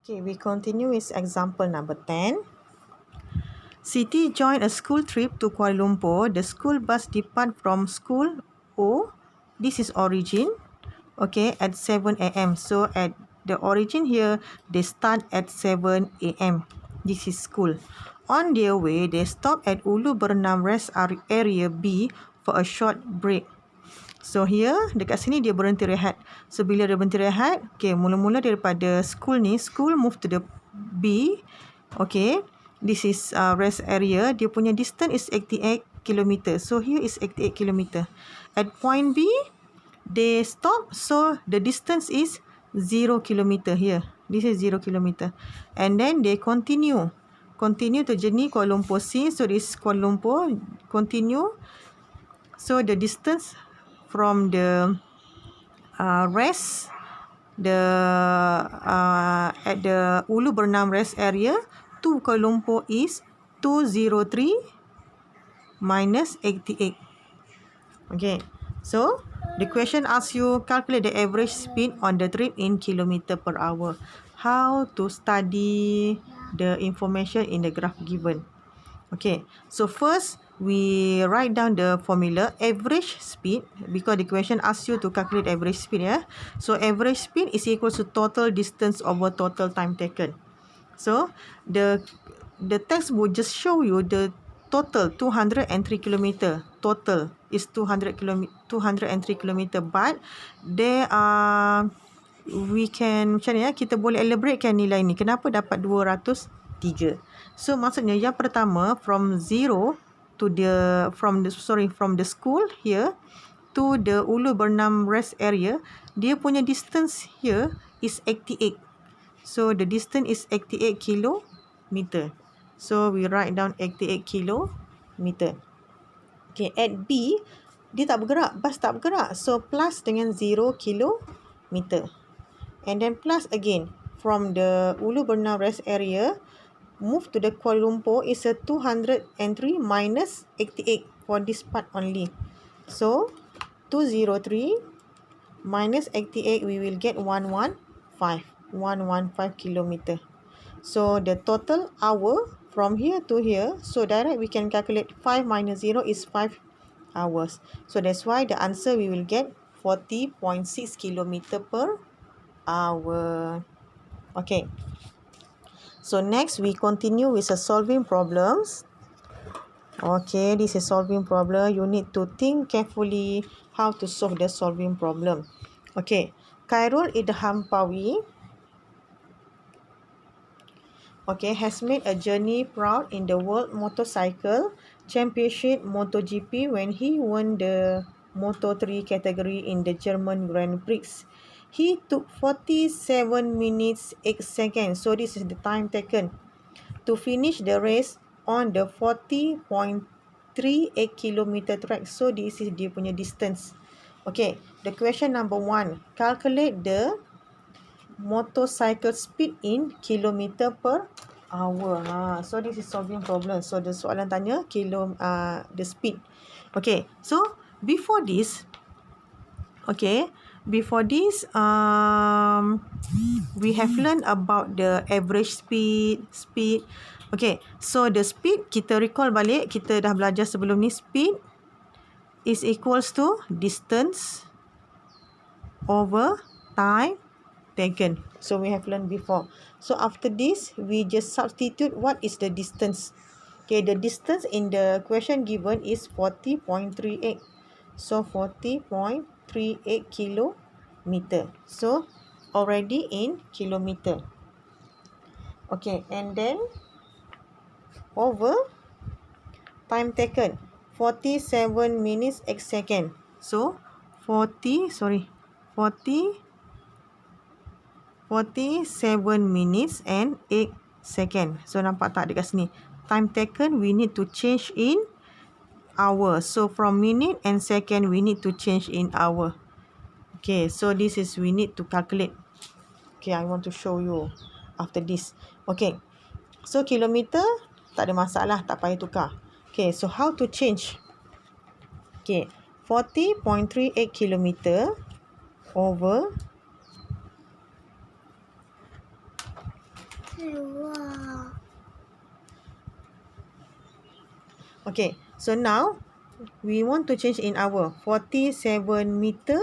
Okay, we continue with example number 10. Siti joined a school trip to Kuala Lumpur. The school bus depart from school O. This is origin. Okay, at 7 a.m. So at the origin here, they start at 7 a.m. This is school. On their way, they stop at Ulu Bernam Rest Area B for a short break. So here, dekat sini dia berhenti rehat. So bila dia berhenti rehat, okay, mula-mula daripada school ni, school move to the B. Okay, this is rest area. Dia punya distance is 88 km. So here is 88 km. At point B, they stop. So the distance is 0 km here. This is 0 km. And then they continue to journey Kuala Lumpur C. So this Kuala Lumpur continue. So the distance from the rest, at the Ulu Bernam rest area to Kuala Lumpur is 203 minus 88. Okay, so the question asks you calculate the average speed on the trip in kilometer per hour. How to study the information in the graph given. Okay, so first we write down the formula average speed, because the question asks you to calculate average speed. So average speed is equal to total distance over total time taken. So the textbook just show you the total 203 km. Total is 203 km, but there are we can macam ni kita boleh elaboratekan nilai ni. Kenapa dapat 203? So maksudnya yang pertama from the school here to the Ulu Bernam rest area, dia punya distance here is 88. So the distance is 88 kilometer. So we write down 88 kilometer. Okay, at B dia tak bergerak, bus tak bergerak. So plus dengan 0 kilometer. And then plus again from the Ulu Bernam rest area move to the Kuala Lumpur is a 203 minus 88 for this part only. So 203 minus 88, we will get 115 kilometer. So the total hour from here to here, so direct we can calculate 5 minus 0 is 5 hours. So that's why the answer we will get 40.6 kilometer per hour. Okay. So next we continue with the solving problems. Okay, this is solving problem. You need to think carefully how to solve the solving problem. Okay, Khairul Idham Pawi, okay, has made a journey proud in the World Motorcycle Championship MotoGP when he won the Moto3 category in the German Grand Prix. He took 47 minutes 8 seconds. So this is the time taken to finish the race on the 40.38 kilometer track. So this is dia punya distance. Okay, the question number 1. Calculate the motorcycle speed in kilometer per hour. So this is solving problem. So the soalan tanya the speed. Okay, so before this, we have learned about the average speed. Okay, so the speed, kita recall balik, kita dah belajar sebelum ni, speed is equals to distance over time taken. So we have learned before. So after this, we just substitute what is the distance. Okay, the distance in the question given is 40.38. So 40.38 kilometer. So already in kilometer. Okay, and then over time taken 47 minutes 8 seconds. So 47 minutes and 8 seconds. So nampak tak dekat sini? Time taken we need to change in hour. So from minute and second we need to change in hour. Okay, so this is we need to calculate. Okay, I want to show you after this. Okay, so kilometer tak ada masalah, tak payah tukar. Okay, so how to change? Okay, 40.38 kilometer over Okay, so now we want to change in hour. 47 meter.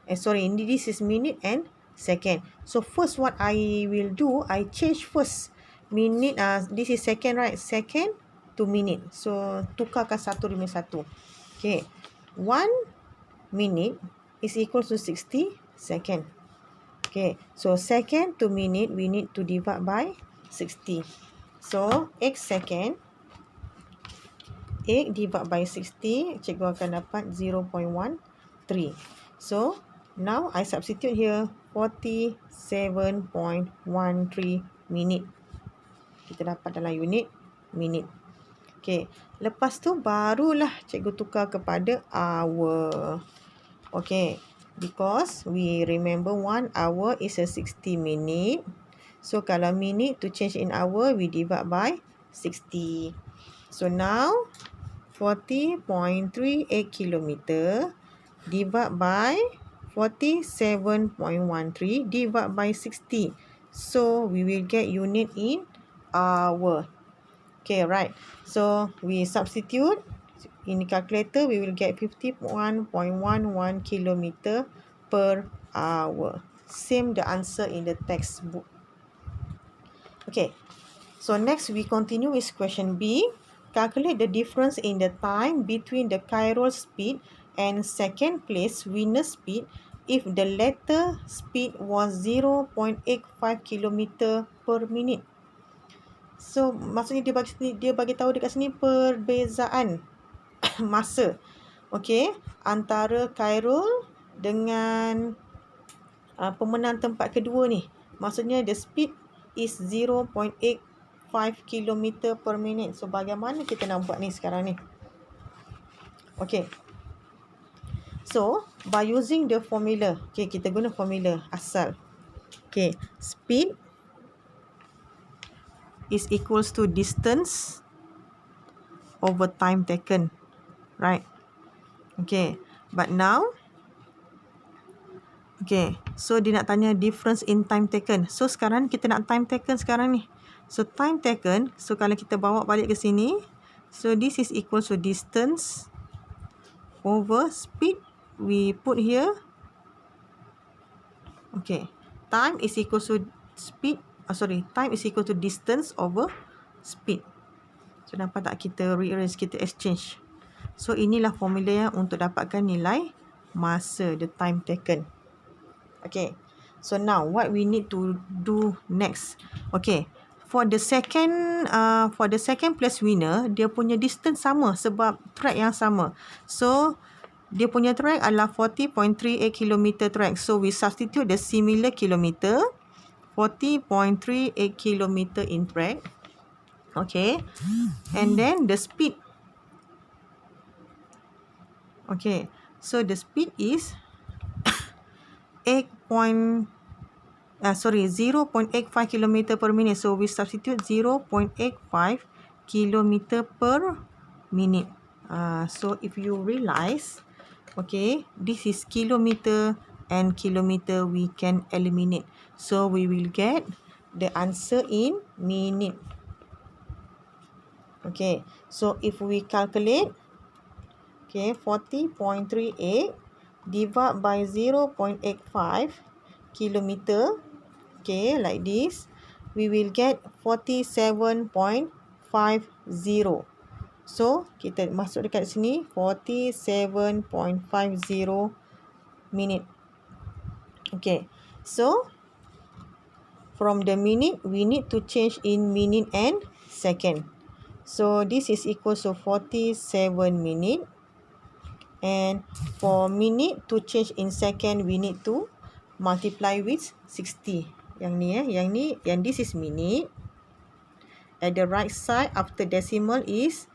This is minute and second. So first what I will do, I change first minute. This is second, right? Second to minute. So tukarkan satu demi satu. Okay, 1 minute is equal to 60 second. Okay, so second to minute we need to divide by 60. So X second, 8 divide by 60, cikgu akan dapat 0.13. So, now I substitute here 47.13 minit. Kita dapat dalam unit minit. Okay, lepas tu barulah cikgu tukar kepada hour. Okay, because we remember 1 hour is a 60 minute. So, kalau minute to change in hour, we divide by 60. So, now 40.38 kilometer divide by 47.13 divide by 60. So, we will get unit in hour. Okay, right. So, we substitute. In the calculator, we will get 51.11 kilometer per hour. Same the answer in the textbook. Okay. So, next we continue with question B. Calculate the difference in the time between the chiral speed and second place winner speed if the latter speed was 0.85 km per minute. So, maksudnya dia bagi tahu dekat sini perbezaan masa. Okay, antara chiral dengan pemenang tempat kedua ni. Maksudnya the speed is 0.85 km per minute. So, bagaimana kita nak buat ni sekarang ni? Okay. So, by using the formula. Okay, kita guna formula asal. Okay, speed is equals to distance over time taken. Right? Okay, but now, okay, so dia nak tanya difference in time taken. So, sekarang kita nak time taken sekarang ni. So, time taken, so kalau kita bawa balik ke sini, so this is equal to distance over speed. We put here, okay, time is equal to speed, time is equal to distance over speed. So, dapat tak kita rearrange, kita exchange. So, inilah formula yang untuk dapatkan nilai masa, the time taken. Okay, so now what we need to do next? Okay, for the second place winner, dia punya distance sama sebab track yang sama. So, dia punya track adalah 40.38 km track. So, we substitute the similar kilometer, 40.38 km in track. Okay, and then the speed. Okay, so the speed is 0.85 km per minute. So, we substitute 0.85 km per minute. So, if you realize, okay, this is kilometer and kilometer we can eliminate. So, we will get the answer in minute. Okay, so if we calculate, okay, 40.38 divide by 0.85 kilometer, okay, like this, we will get 47.50. So, kita masuk dekat sini, 47.50 minute. Okay, so, from the minute, we need to change in minute and second. So, this is equal to 47 minute. And for minute to change in second, we need to multiply with 60. Yang this is minute. At the right side after decimal is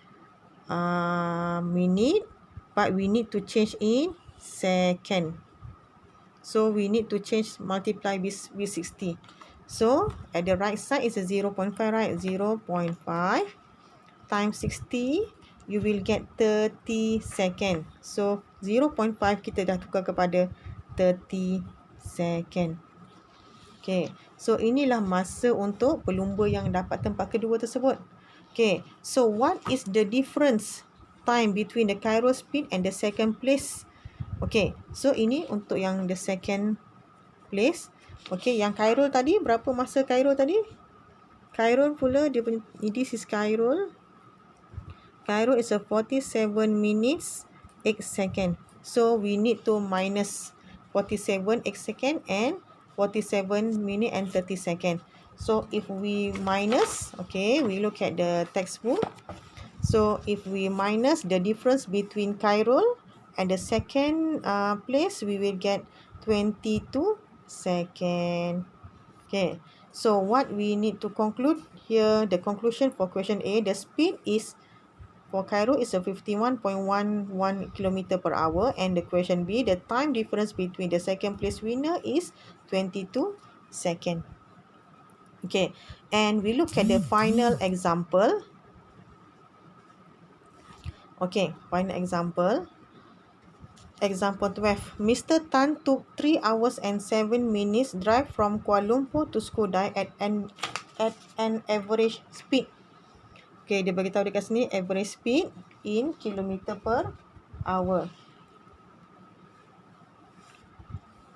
minute, but we need to change in second. So, we need to multiply with 60. So, at the right side is a 0.5, right? 0.5 times 60, you will get 30 second. So, 0.5 kita dah tukar kepada 30 second. Okay, so inilah masa untuk pelumba yang dapat tempat kedua tersebut. Okay, so what is the difference time between the Cairo speed and the second place? Okay, so ini untuk yang the second place. Okay, yang Cairo tadi, berapa masa Cairo tadi? Cairo pula, dia punya, this is Cairo. Cairo is a 47 minutes 8 second. So we need to minus 47 8 second and 47 minute and 30 second. So if we minus, okay, we look at the textbook. So if we minus the difference between Cairo and the second place, we will get 22 second. Okay, so what we need to conclude here, the conclusion for question A, the speed is for Cairo is a 51.11 km per hour, and the question B, the time difference between the second place winner is 22 second. Okay, and we look at the final example. Okay, final example. Example 12. Mr. Tan took 3 hours and 7 minutes drive from Kuala Lumpur to Skudai at an average speed. Okay, dia bagi tahu dekat sini average speed in kilometer per hour.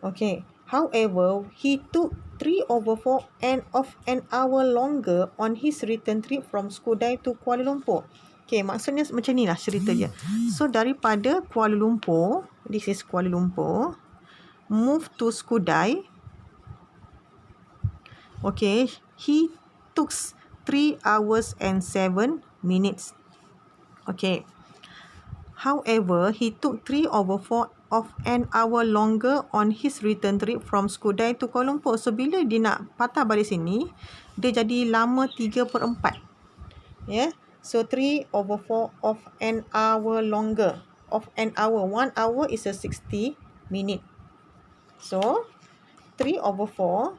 Okay, however, he took 3/4 of an hour longer on his return trip from Skudai to Kuala Lumpur. Okay, maksudnya macam ni lah cerita dia. So, daripada Kuala Lumpur, this is Kuala Lumpur, move to Skudai. Okay, he took 3 hours and 7 minutes. Okay. However, he took 3/4 of an hour longer on his return trip from Skudai to Kuala Lumpur. So, bila dia nak patah balik sini, dia jadi lama 3/4. Yeah. So, 3/4 of an hour longer. Of an hour. 1 hour is a 60 minute. So, 3/4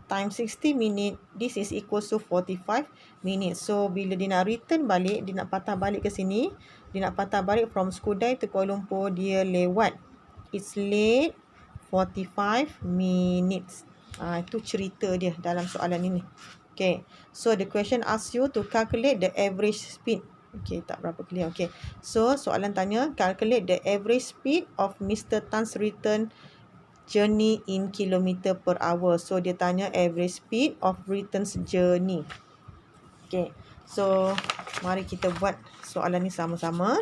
times 60 minit, this is equals to 45 minutes. So, bila dia nak return balik, dia nak patah balik ke sini, dia nak patah balik from Skudai to Kuala Lumpur, dia lewat. It's late 45 minutes. Itu cerita dia dalam soalan ini. Okay. So, the question asks you to calculate the average speed. Okay, tak berapa clear. Okay. So, soalan tanya, calculate the average speed of Mr. Tan's return journey in kilometer per hour. So, dia tanya average speed of returns journey. Okay. So, mari kita buat soalan ni sama-sama.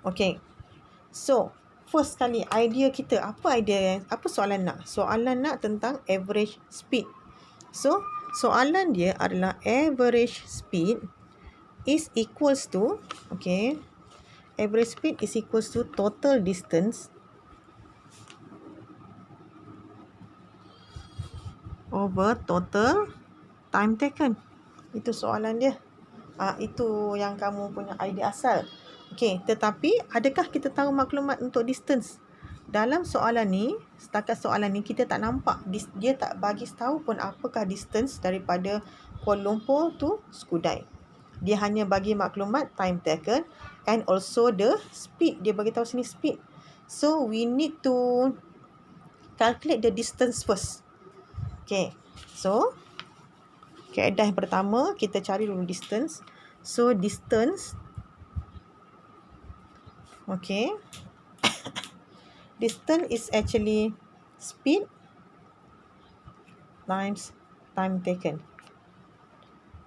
Okay. So, first kali idea kita, apa idea, apa soalan nak? Soalan nak tentang average speed. So, soalan dia adalah average speed is equals to, okay, average speed is equals to total distance over total time taken. Itu soalan dia. Itu yang kamu punya idea asal. Okay, tetapi adakah kita tahu maklumat untuk distance? Dalam soalan ni, setakat soalan ni kita tak nampak. Dia tak bagi tahu pun apakah distance daripada Kuala Lumpur to Skudai. Dia hanya bagi maklumat time taken and also the speed. Dia bagi tahu sini speed. So, we need to calculate the distance first. Okay, so kaedah yang pertama, kita cari dulu distance. So, distance, okay, distance is actually speed times time taken.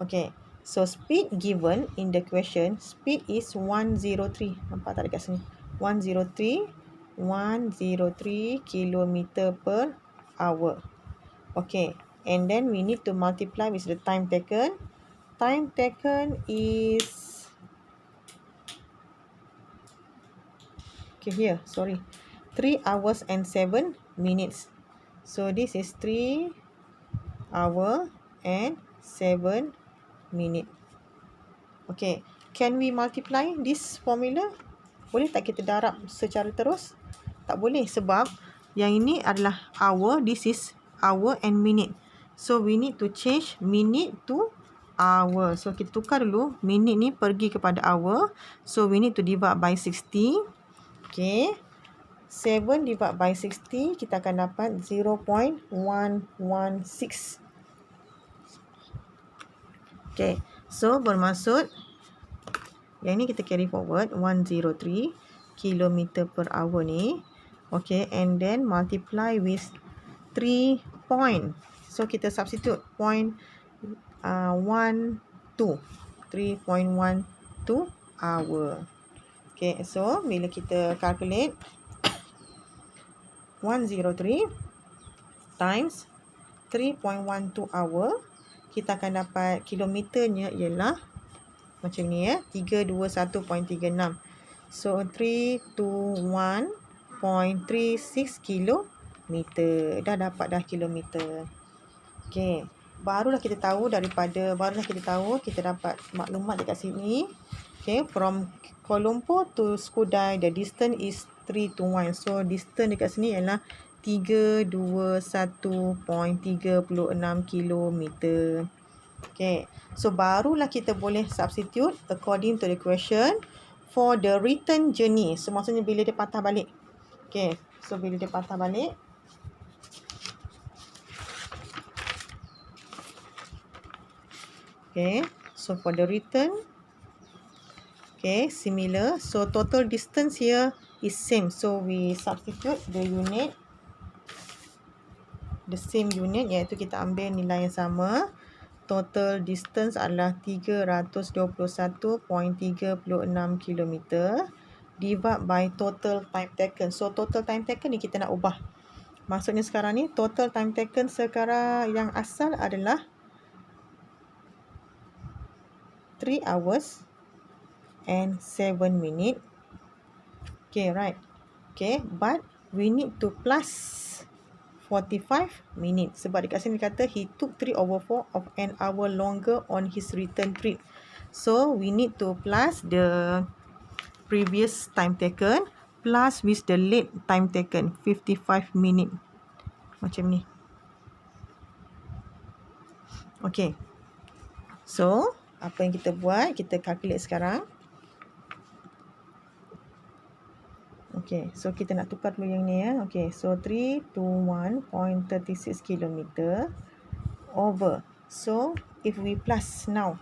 Okay, so speed given in the question, speed is 103. Nampak tak dekat sini? 103 km per hour. Okay, and then we need to multiply with the time taken. Time taken is, okay, here, sorry, 3 hours and 7 minutes. So, this is 3 hour and 7 minute. Okay, can we multiply this formula? Boleh tak kita darab secara terus? Tak boleh, sebab yang ini adalah hour, this is hour and minute. So, we need to change minute to hour. So, kita tukar dulu. Minute ni pergi kepada hour. So, we need to divide by 60. Okay. 7 divided by 60, kita akan dapat 0.116. Okay, so bermaksud yang ni kita carry forward 103 km per hour ni. Okay, and then multiply with 3 point. So kita substitute point 12, 3.12 hour. Okay, so bila kita calculate 103 times 3.12 hour, kita akan dapat kilometernya ialah macam ni ya, 321.36. So 321.36 kilometer. Dah dapat dah kilometer. Okey, barulah kita tahu kita dapat maklumat dekat sini. Okay, from Kuala Lumpur to Skudai, the distance is 321. So distance dekat sini ialah 321.36 kilometer. Okay, so barulah kita boleh substitute according to the question for the return journey. So maksudnya bila dia patah balik. Okay, so bila dia patah balik, okay, so for the return, okay, similar. So total distance here is same. So we substitute the unit, the same unit, iaitu kita ambil nilai yang sama. Total distance adalah 321.36 km divide by total time taken. So total time taken ni kita nak ubah. Maksudnya sekarang ni total time taken sekarang yang asal adalah 3 hours and 7 minutes. Okay, right. Okay, but we need to plus 45 minutes. Sebab dekat sini kata he took 3/4 of an hour longer on his return trip. So we need to plus the previous time taken plus with the late time taken, 55 minutes. Macam ni. Okay. So apa yang kita buat, kita calculate sekarang. Okay, so kita nak tukar dulu yang ni ya. Okay, so 321.36 km over. So if we plus now.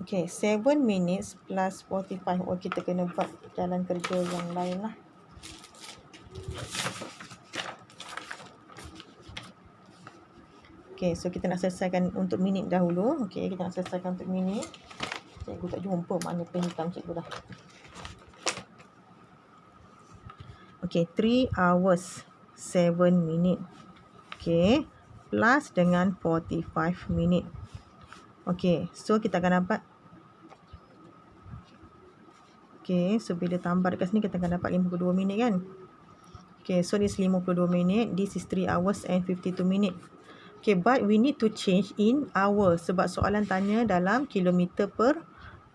Okay, 7 minutes plus 45. Oh, kita kena buat jalan kerja yang lain lah. Okay, so kita nak selesaikan untuk minit dahulu. Okay, kita nak selesaikan untuk minit. Cikgu tak jumpa mana pen hitam cikgu dah. Okay, 3 hours 7 minit. Okay, plus dengan 45 minit. Okay, so kita akan dapat. Okay, so bila tambah dekat sini kita akan dapat 52 minit kan. Okay, so this 52 minit. This is 3 hours and 52 minit. Okay, but we need to change in hour. Sebab soalan tanya dalam kilometer per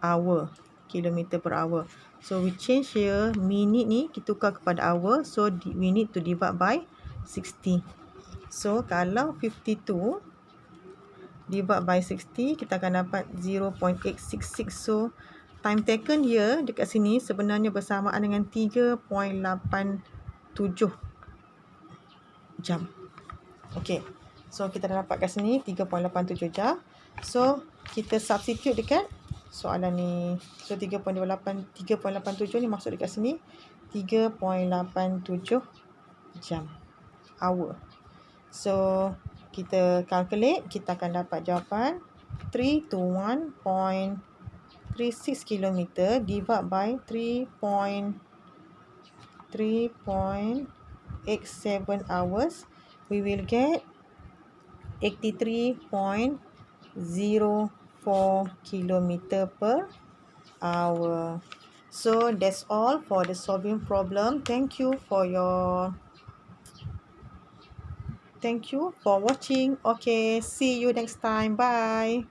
hour. Kilometer per hour. So we change here minit ni kita tukar kepada hour. So we need to divide by 60. So kalau 52 divide by 60, kita akan dapat 0.866. So time taken here dekat sini sebenarnya bersamaan dengan 3.87 jam. Okay, so kita dah dapat kat sini 3.87 jam. So kita substitute dekat soalan ni. So 3.87 ni masuk dekat sini 3.87 jam, hour. So kita calculate, kita akan dapat jawapan 321.36 km divide by 3.87 hours. We will get 83.04 km per hour. So that's all for the solving problem. Thank you for watching. Okay, see you next time. Bye.